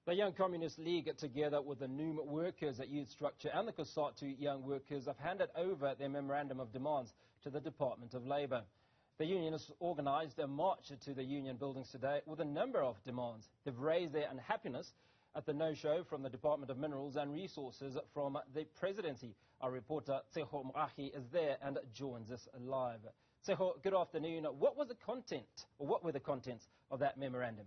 The Young Communist League, together with the Newzroom workers at Youth Structure and the COSATU young workers, have handed over their memorandum of demands to the Department of Labour. The unionists organised a march to the union buildings today with a number of demands. They've raised their unhappiness at the no-show from the Department of Minerals and Resources from the presidency. Our reporter Tshegohaco Moagi is there and joins us live. Tshegohaco, good afternoon. What was the content, or what were the contents of that memorandum?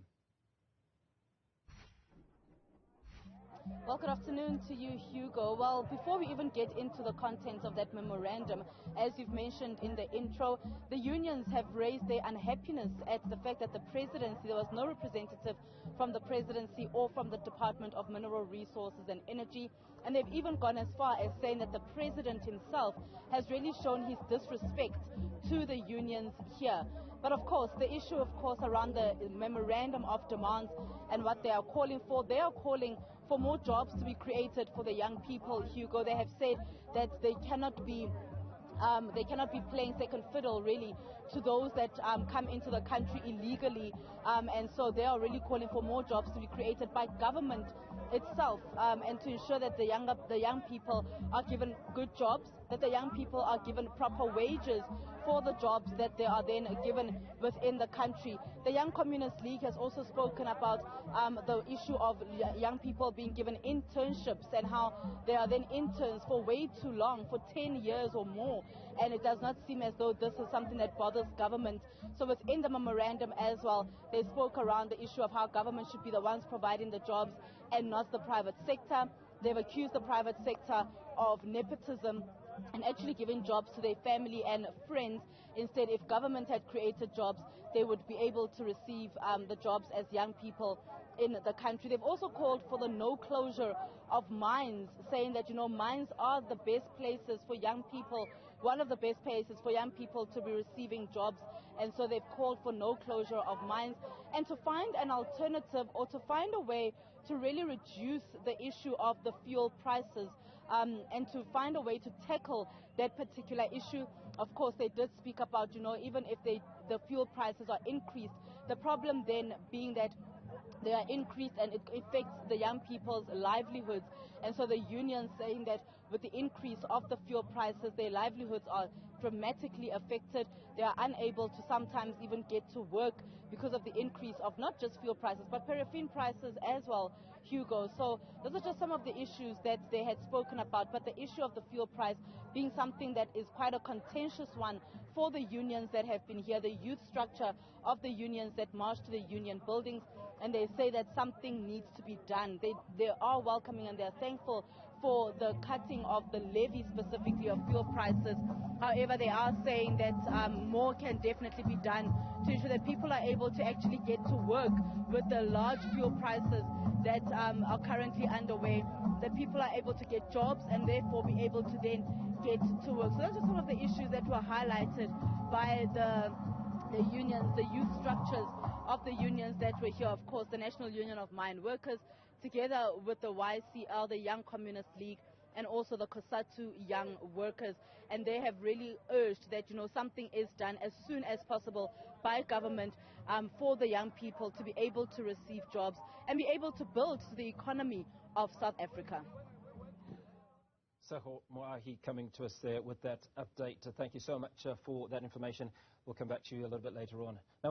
Well, good afternoon to you, Hugo. Well, before we even get into the contents of that memorandum, as you've mentioned in the intro, the unions have raised their unhappiness at the fact that the presidency, there was no representative from the presidency or from the Department of Mineral Resources and Energy, and they've even gone as far as saying that the president himself has really shown his disrespect to the unions here. But of course, the issue, around the memorandum of demands and what they are calling for, they are calling for more jobs to be created for the young people, Hugo. They have said that they cannot be playing second fiddle, really, to those that come into the country illegally. And so they are really calling for more jobs to be created by government itself, and to ensure that the young people are given good jobs, that the young people are given proper wages for the jobs that they are then given within the country. The Young Communist League has also spoken about the issue of young people being given internships and how they are then interns for way too long, for 10 years or more, and it does not seem as though this is something that bothers government. So within the memorandum as well, they spoke around the issue of how government should be the ones providing the jobs and not the private sector. They've accused the private sector of nepotism and actually giving jobs to their family and friends. Instead, if government had created jobs, they would be able to receive the jobs as young people in the country. They've also called for the no closure of mines, saying that, mines are the best places for young people, one of the best places for young people to be receiving jobs. And so they've called for no closure of mines and to find an alternative, or to find a way to really reduce the issue of the fuel prices, and to find a way to tackle that particular issue. Of course, they did speak about, even if the fuel prices are increased, the problem then being that they are increased and it affects the young people's livelihoods. And so the union saying that with the increase of the fuel prices, their livelihoods are dramatically affected. They are unable to sometimes even get to work because of the increase of not just fuel prices, but paraffin prices as well, Hugo. So those are just some of the issues that they had spoken about. But the issue of the fuel price being something that is quite a contentious one for the unions that have been here, the youth structure of the unions that marched to the union buildings, and they say that something needs to be done. They are welcoming and they're thankful for the cutting of the levy specifically of fuel prices. However, they are saying that more can definitely be done to ensure that people are able to actually get to work with the large fuel prices that are currently underway, that people are able to get jobs and therefore be able to then get to work. So those are some of the issues that were highlighted by the unions, the youth structures of the unions that were here. Of course, the National Union of Mine Workers, together with the YCL, the Young Communist League, and also the COSATU young workers. And they have really urged that, something is done as soon as possible by government for the young people to be able to receive jobs and be able to build the economy of South Africa. Tshegohaco Moagi coming to us there with that update. Thank you so much for that information. We'll come back to you a little bit later on. Now,